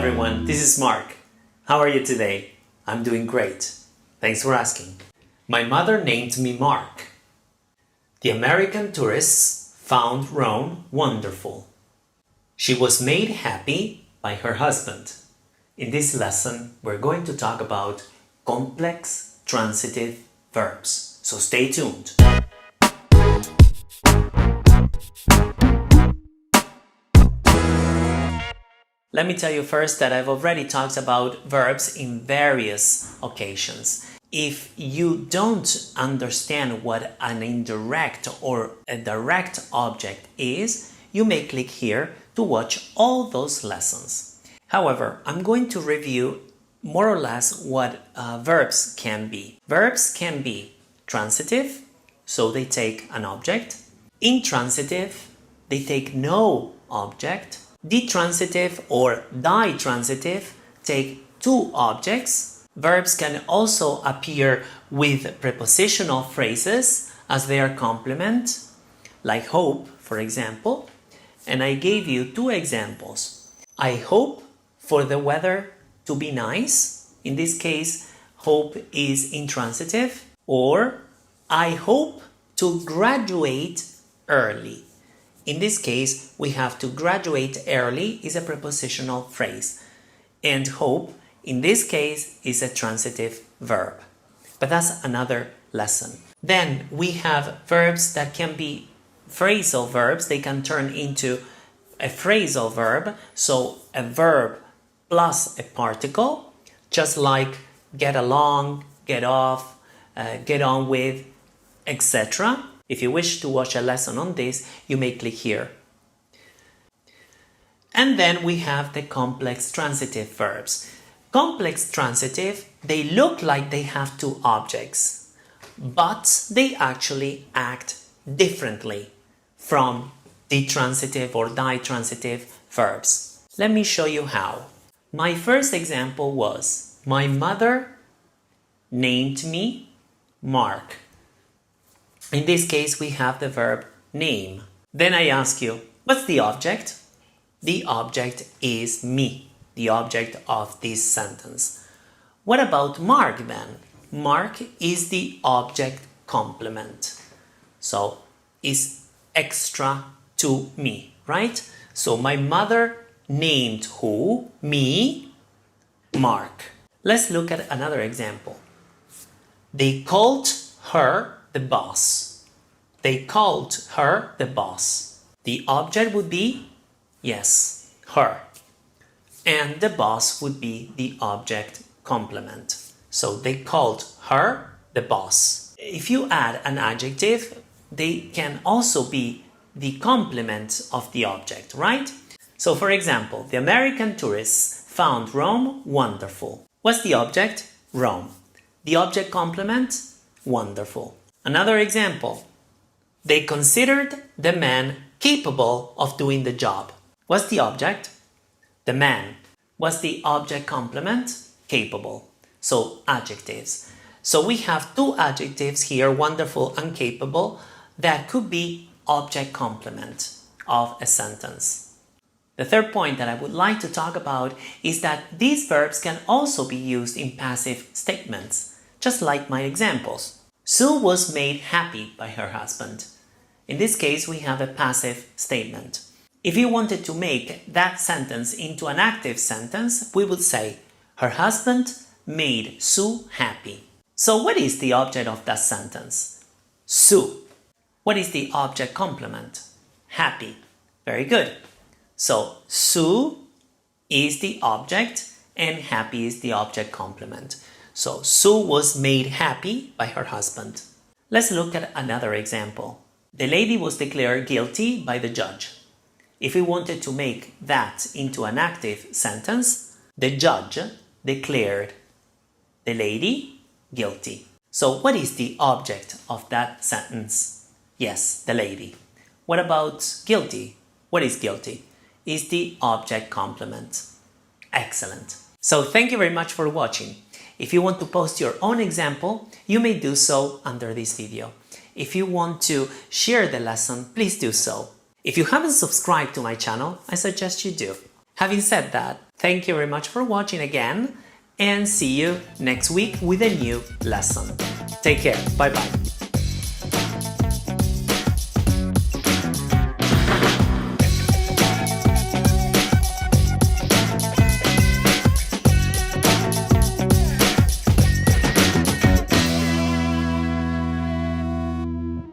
everyone, this is Mark. How are you today? I'm doing great. Thanks for asking. My mother named me Mark. The American tourists found Rome wonderful. She was made happy by her husband. In this lesson, we're going to talk about complex transitive verbs. So stay tuned. Let me tell you first that I've already talked about verbs in various occasions. If you don't understand what an indirect or a direct object is, you may click here to watch all those lessons. However, I'm going to review more or less what verbs can be. Verbs can be transitive, so they take an object. Intransitive, they take no object. Ditransitive or ditransitive take two objects. Verbs can also appear with prepositional phrases as their complement, like hope, for example. And I gave you two examples. I hope for the weather to be nice. In this case, hope is intransitive. Or I hope to graduate early. In this case, we have to graduate early is a prepositional phrase. And hope, in this case, is a transitive verb. But that's another lesson. Then we have verbs that can be phrasal verbs. They can turn into a phrasal verb. So a verb plus a particle, just like get along, get off, get on with, etc. If you wish to watch a lesson on this, you may click here. And then we have the complex transitive verbs. Complex transitive, they look like they have two objects, but they actually act differently from the transitive or ditransitive verbs. Let me show you how. My first example was, my mother named me Mark. In this case, we have the verb name. Then I ask you, what's the object? The object is me, the object of this sentence. What about Mark then? Mark is the object complement. So, is extra to me, right? So, my mother named who? Me, Mark. Let's look at another example. They called her the boss. They called her the boss. The object would be, yes, her. And the boss would be the object complement. So they called her the boss. If you add an adjective, they can also be the complement of the object, right? So for example, the American tourists found Rome wonderful. What's the object? Rome. The object complement? Wonderful. Another example, they considered the man capable of doing the job. What's the object? The man. What's the object complement? Capable. So adjectives. So we have two adjectives here, wonderful and capable, that could be object complement of a sentence. The third point that I would like to talk about is that these verbs can also be used in passive statements, just like my examples. Sue was made happy by her husband. In this case, we have a passive statement. If you wanted to make that sentence into an active sentence, we would say, her husband made Sue happy. So what is the object of that sentence? Sue. What is the object complement? Happy. Very good. So Sue is the object and happy is the object complement. So, Sue was made happy by her husband. Let's look at another example. The lady was declared guilty by the judge. If we wanted to make that into an active sentence, the judge declared the lady guilty. So, what is the object of that sentence? Yes, the lady. What about guilty? What is guilty? Is the object complement. Excellent. So, thank you very much for watching. If you want to post your own example, you may do so under this video. If you want to share the lesson, please do so. If you haven't subscribed to my channel, I suggest you do. Having said that, Thank you very much for watching again, and see you next week with a new lesson. Take care. Bye-bye.